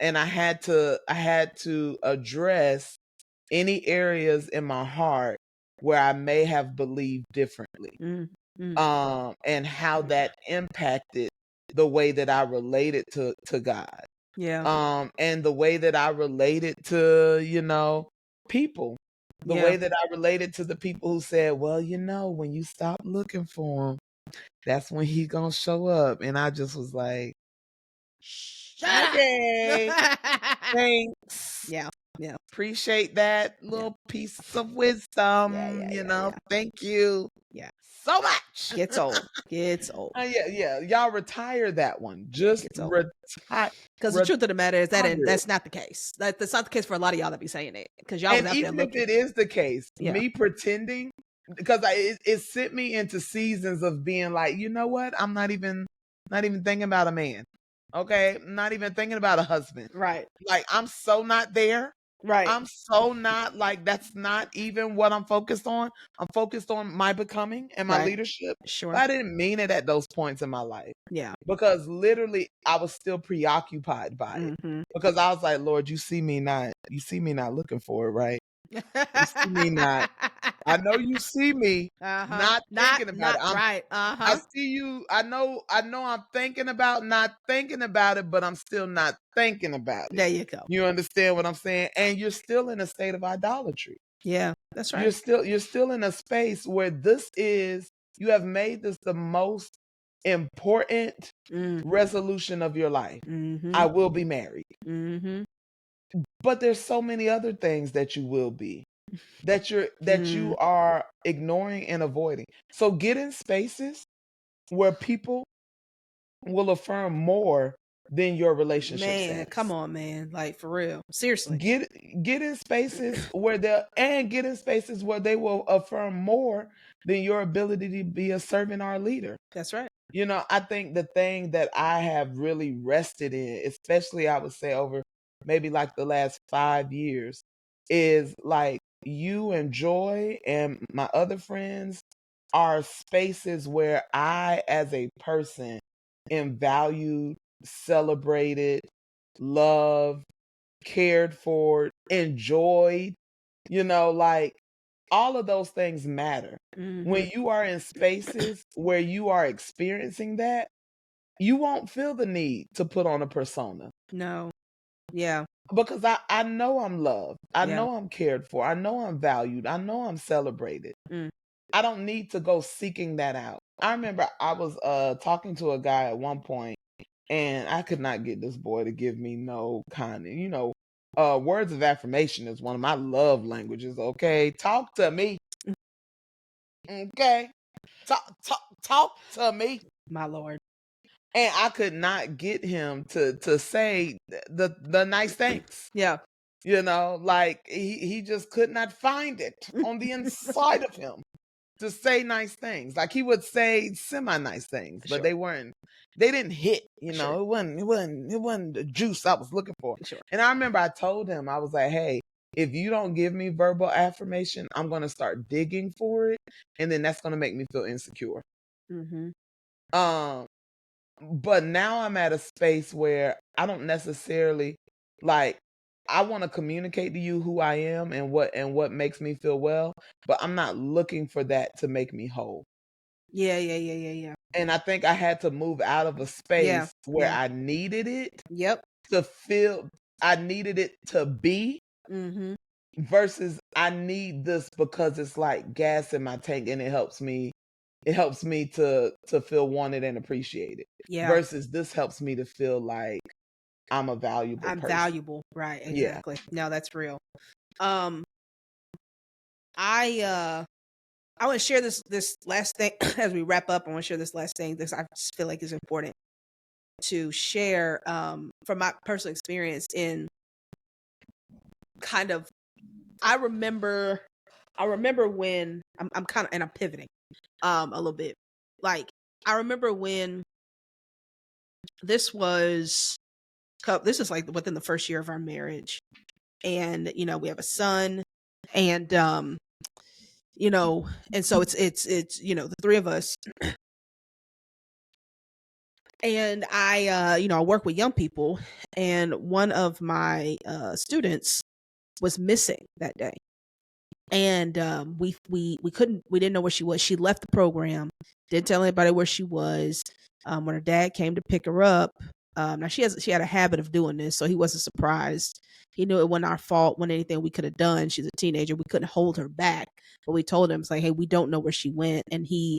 And I had to address any areas in my heart where I may have believed differently. Mm-hmm. And how that impacted the way that I related to God. Yeah. And the way that I related to, people. The Yeah. way that I related to the people who said, well, when you stop looking for him, that's when he's gonna show up. And I just was like, Shut okay, up. thanks. Yeah. Yeah. Appreciate that Yeah. little piece of Yeah. wisdom, Yeah. Yeah. Yeah. thank you Yeah. so much. Gets old. Gets old. Yeah. Y'all retire that one. Yeah. Just Gets old. retire. Because the truth of the matter is Retire. that's not the case. That's not the case for a lot of y'all that be saying it. Because y'all was And out there even if looking. it is the case, Yeah. me pretending, because it sent me into seasons of being like, you know what? I'm not even thinking about a man. Okay, I'm not even thinking about a husband. Right. Like I'm so not there. Right. I'm so not, like, that's not even what I'm focused on. I'm focused on my becoming and my Right. leadership. Sure. But I didn't mean it at those points in my life, Yeah. because literally I was still preoccupied by it. Mm-hmm. Because I was like, Lord, you see me not looking for it, right? You see me not. I know you see me Uh-huh. not thinking about it. Not right. I Uh-huh. see you. I know I'm thinking about not thinking about it, but I'm still not thinking about it. There you go. You understand what I'm saying? And you're still in a state of idolatry. Yeah. That's right. You're still in a space where you have made this the most important Mm. resolution of your life. Mm-hmm. I will be married. Mm-hmm. But there's so many other things that you will be, that you are ignoring and avoiding. So get in spaces where people will affirm more than your relationship Man, come status. on, man. Like for real. Seriously. Get get in spaces where they will affirm more than your ability to be a servant or a leader. That's right. I think the thing that I have really rested in, especially I would say over maybe like the last 5 years, is like you and Joy and my other friends are spaces where I, as a person, am valued, celebrated, loved, cared for, enjoyed. Like all of those things matter. Mm-hmm. When you are in spaces where you are experiencing that, you won't feel the need to put on a persona, No. Yeah. because I know I'm loved. I Yeah. know I'm cared for. I know I'm valued. I know I'm celebrated. Mm. I don't need to go seeking that out. I remember I was talking to a guy at one point, and I could not get this boy to give me no kind of, words of affirmation is one of my love languages. Okay, talk to me. Okay, talk to me. My Lord. And I could not get him to say the nice things. Yeah. Like he just could not find it on the inside of him to say nice things. Like he would say semi nice things, but Sure. they didn't hit. Sure. It wasn't the juice I was looking for. Sure. And I remember I told him, I was like, hey, if you don't give me verbal affirmation, I'm going to start digging for it, and then that's going to make me feel insecure. Mhm. Um, but now I'm at a space where I don't necessarily like I want to communicate to you who I am and what makes me feel well, but I'm not looking for that to make me whole. Yeah, yeah, yeah, yeah, yeah. And I think I had to move out of a Yeah, space where yeah. I needed it Yep. to feel I needed it to be Mhm. versus I need this because it's like gas in my tank and it helps me to feel wanted and appreciated Yeah. versus this helps me to feel like I'm a valuable I'm person. valuable. Right, Yeah. exactly. No, that's real. Um I I want to share this last thing as we wrap up. I want to share this last thing this I just feel like is important to share from my personal experience in kind of I remember when I'm kind of and I'm pivoting a little bit. Like I remember when this was this is like within the first year of our marriage, and we have a son, and and so it's the three of us, and I work with young people, and one of my students was missing that day, and we didn't know where she was. She left the program, didn't tell anybody where she was. When her dad came to pick her up, now she had a habit of doing this, so he wasn't surprised. He knew it wasn't our fault, when anything we could have done. She's a teenager, we couldn't hold her back, but we told him, it's like, hey, we don't know where she went, and you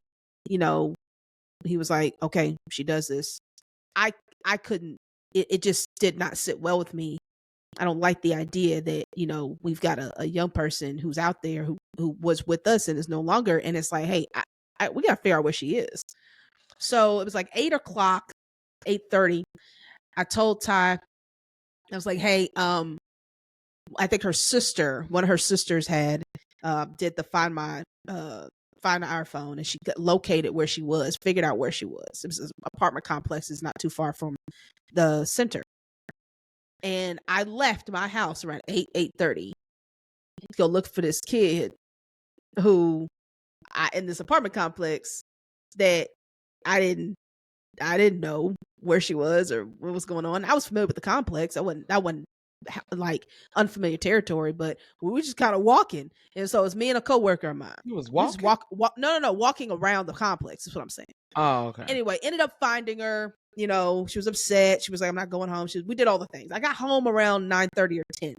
know he was like, okay, she does this. I I couldn't. It just did not sit well with me. I don't like the idea that we've got a young person who's out there who was with us and is no longer, and it's like, hey, we gotta figure out where she is. So it was like 8 o'clock, 8:30. I told Ty, I was like, hey, I think one of her sisters had did the find our phone, and she located where she was, figured out where she was. It was an apartment complex, is not too far from the center. And I left my house around 8:30 to go look for this kid who in this apartment complex that I didn't I didn't know where she was or what was going on. I was familiar with the complex. I wasn't like unfamiliar territory, but we were just kind of walking. And so it's me and a coworker of mine. You was We just walking? no, walking around the complex is what I'm saying. Oh, okay. Anyway, ended up finding her. She was upset. She was like, I'm not going home. We did all the things. I got home around 9:30 or 10.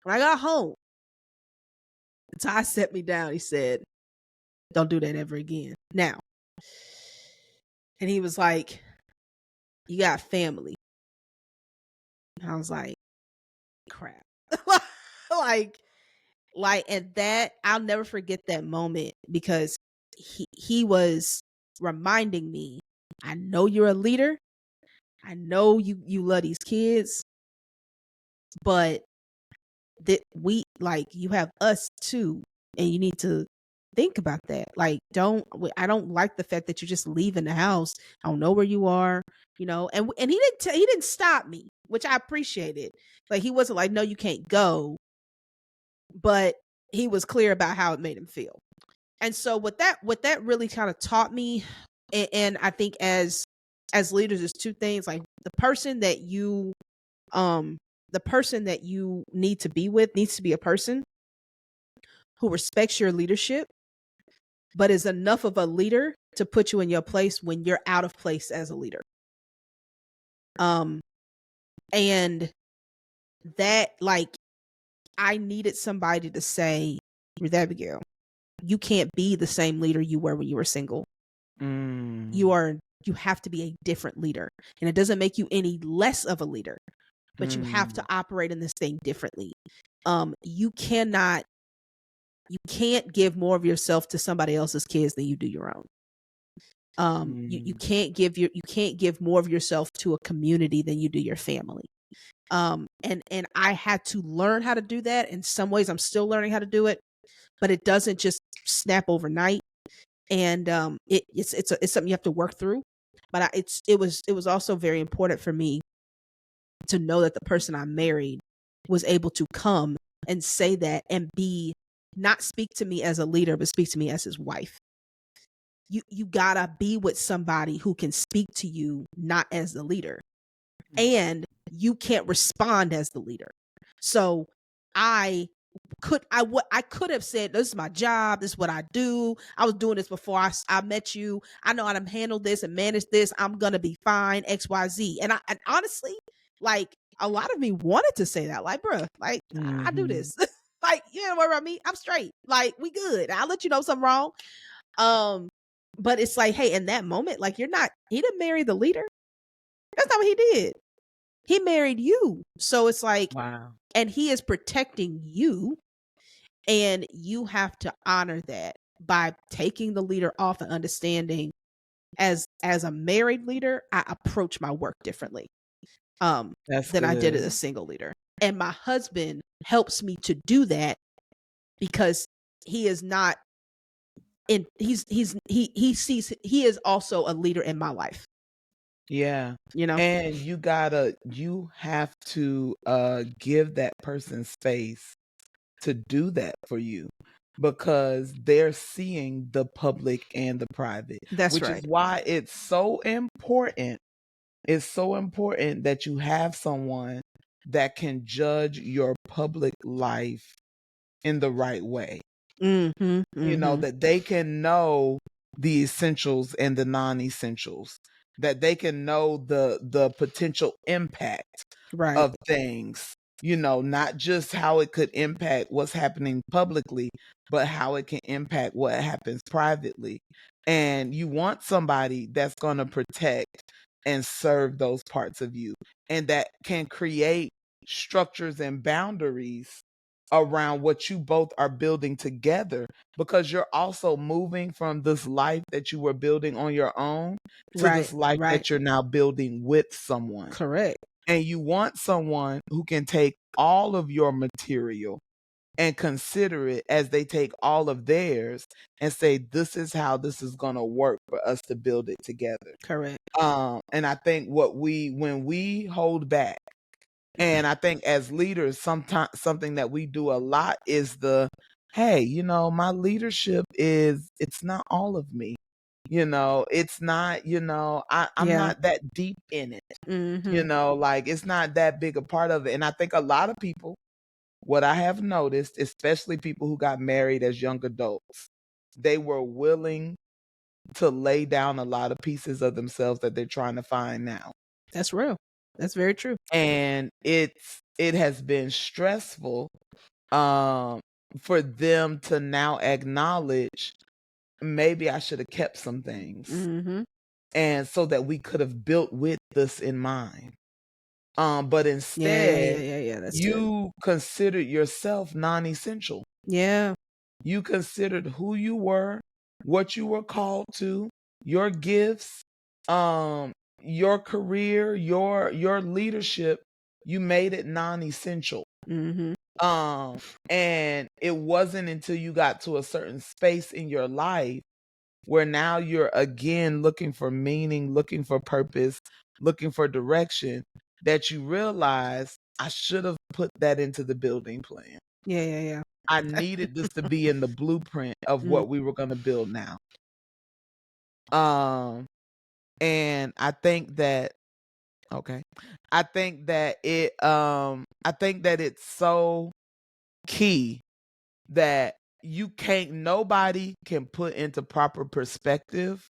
When I got home, Ty set me down. He said, don't do that ever again. Now, and he was like, you got family. And I was like, crap. like, and that, I'll never forget that moment, because he was reminding me, I know you're a leader. I know you love these kids, but that you have us too, and you need to think about that. Like, I don't like the fact that you're just leaving the house. I don't know where you are, and he didn't stop me, which I appreciated. Like, he wasn't like, no, you can't go, but he was clear about how it made him feel. And so what that really kind of taught me, and I think as leaders, is two things. Like, the person that you need to be with needs to be a person who respects your leadership, but is enough of a leader to put you in your place when you're out of place as a leader. And that, like, I needed somebody to say, with Abigail, you can't be the same leader you were when you were single. Mm. You have to be a different leader. And it doesn't make you any less of a leader, but you have to operate in this thing differently. You can't give more of yourself to somebody else's kids than you do your own. You can't give more of yourself to a community than you do your family. And I had to learn how to do that. In some ways, I'm still learning how to do it, but it doesn't just snap overnight. And it's something you have to work through. But it was also very important for me to know that the person I married was able to come and say that and be not speak to me as a leader, but speak to me as his wife. You gotta be with somebody who can speak to you not as the leader, and you can't respond as the leader. So I I could have said, this is my job, this is what I do, I was doing this before I met you, I know how to handle this and manage this, I'm gonna be fine, XYZ. And honestly, like, a lot of me wanted to say that, like, bruh, like, I do Mhm. this. Like, you know what I mean, I'm straight, like, we good, I'll let you know something wrong. um but it's like, hey, in that moment, like, he didn't marry the leader. That's not what he did. He married you. So it's like, Wow. and he is protecting you, and you have to honor that by taking the leader off and understanding, as a married leader, I approach my work differently That's than I did as good. a single leader. And my husband helps me to do that because he is not in he sees he is also a leader in my life, Yeah. you know? And you have to give that person space to do that for you, because they're seeing the public and the private, That's which is right. why it's so important. It's so important that you have someone that can judge your public life in the right way. Mhm. You know, Mhm. that they can know the essentials and the non-essentials, that they can know the potential impact Right. of things, you know, not just how it could impact what's happening publicly, but how it can impact what happens privately. And you want somebody that's going to protect and serve those parts of you, and that can create structures and boundaries around what you both are building together, because you're also moving from this life that you were building on your own to Right. this life Right. that you're now building with someone. Correct. And you want someone who can take all of your material and consider it as they take all of theirs and say, this is how this is going to work for us to build it together. Correct. And I think when we hold back, and I think as leaders, sometimes something that we do a lot is hey, you know, my leadership it's not all of me. You know, it's not, you know, I'm Yeah. not that deep in it. You Mhm. know, like, it's not that big a part of it. And I think a lot of people, what I have noticed, especially people who got married as young adults, they were willing to lay down a lot of pieces of themselves that they're trying to find now. That's real. That's very true. And it has been stressful um for them to now acknowledge, maybe I should have kept some things, Mhm. and so that we could have built with this in mind. But Yeah, yeah, instead, yeah, yeah, that's good. you considered yourself non-essential. Yeah. You considered who you were, what you were called to, your gifts, um, your career, your leadership. You made it non-essential. Mhm. Um, and it wasn't until you got to a certain space in your life where now you're again looking for meaning, looking for purpose, looking for direction, that you realize, I should have put that into the building plan. Yeah, yeah, yeah. I needed this to be in the blueprint of Mm. what we were going to build now. Um, and I think that, okay, I think that it's so key that you can't nobody can put into proper perspective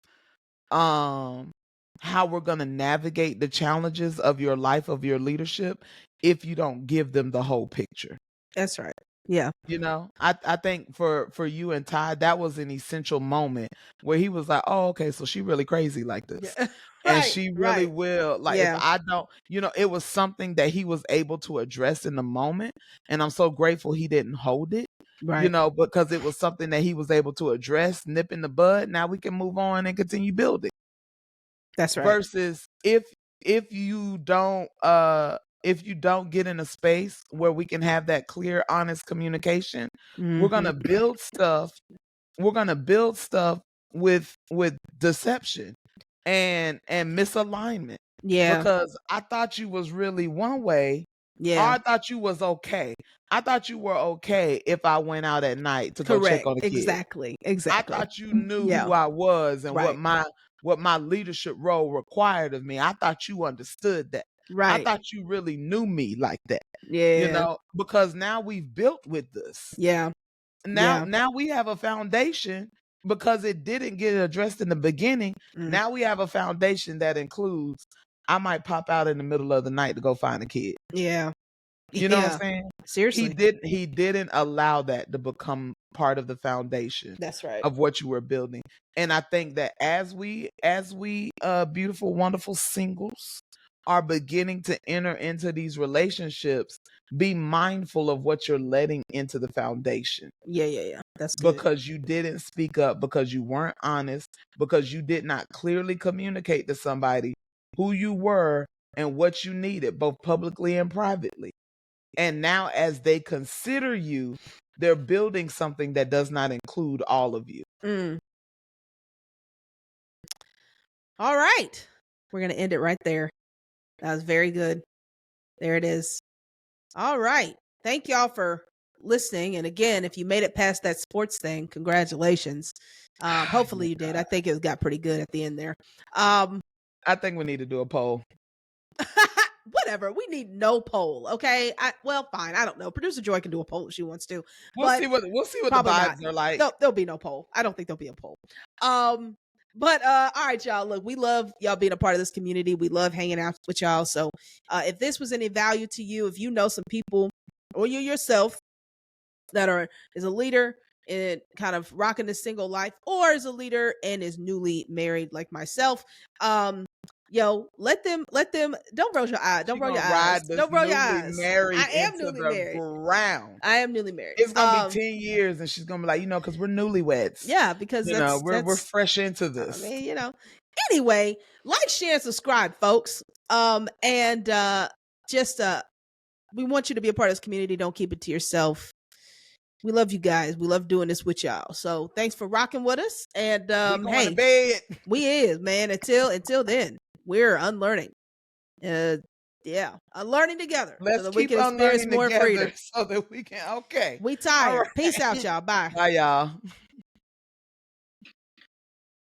um how we're going to navigate the challenges of your life, of your leadership, if you don't give them the whole picture. That's right. Yeah. You know, I think for you and Ty, that was an essential moment where he was like, oh, okay, so she really crazy like this. Yeah. And Right, she really right. will, like, if Yeah. I don't, you know, it was something that he was able to address in the moment. And I'm so grateful he didn't hold it, you Right. know, because it was something that he was able to address, nip in the bud. Now we can move on and continue building. That's right. Versus if you don't if you don't get in a space where we can have that clear, honest communication, we're Mhm. gonna build stuff. We're gonna build stuff with deception and misalignment. Yeah. Because I thought you was really one way, Or Yeah. I thought you was okay. I thought you were okay if I went out at night to go check Correct. on the kids. Exactly. I Exactly. thought you knew Yeah. who I was and Right. what my leadership role required of me. I thought you understood that. I Right. thought you really knew me like that. Yeah. Because now we've built with this. Yeah. Now Yeah. now we have a foundation because it didn't get addressed in the beginning. Mm. Now we have a foundation that includes I might pop out in the middle of the night to go find a kid. Yeah. You know what I'm Yeah. saying? Seriously. He didn't allow that to become part of the foundation That's right. of what you were building. And I think that as we beautiful, wonderful singles are beginning to enter into these relationships, be mindful of what you're letting into the foundation Yeah. Yeah. Yeah. That's good. because you didn't speak up, because you weren't honest, because you did not clearly communicate to somebody who you were and what you needed, both publicly and privately. And now, as they consider you, they're building something that does not include all of you. Mm. All right. We're going to end it right there. That was very good. There it is. All right. Thank y'all for listening. And again, if you made it past that sports thing, congratulations. Hopefully you did. I think it got pretty good at the end there. I think we need to do a poll. Whatever. We need no poll. Okay. Well, fine. I don't know. Producer Joy can do a poll if she wants to. We'll But see what the probably vibes not. are like. There'll be no poll. I don't think there'll be a poll. But all right, y'all. Look, we love y'all being a part of this community. We love hanging out with y'all. So if this was any value to you, if you know some people or you yourself that is a leader and kind of rocking the single life, or is a leader and is newly married like myself, let them don't roll your eyes. Don't She roll your gonna eyes. ride this Don't roll your newly eyes. married I am into newly the married. ground. I am newly married. It's gonna be 10 years, and she's gonna be like, because we're newlyweds. Yeah, because we're fresh into this. I mean, Anyway, like, share, and subscribe, folks. And just we want you to be a part of this community. Don't keep it to yourself. We love you guys. We love doing this with y'all. So thanks for rocking with us. And we going hey, to bed. We is, man. Until then, we're unlearning. Yeah, unlearning together. Let's so that keep we can experience unlearning more together freedom. so that we can. Okay. We tired. All right. Peace out, y'all. Bye. Bye, y'all.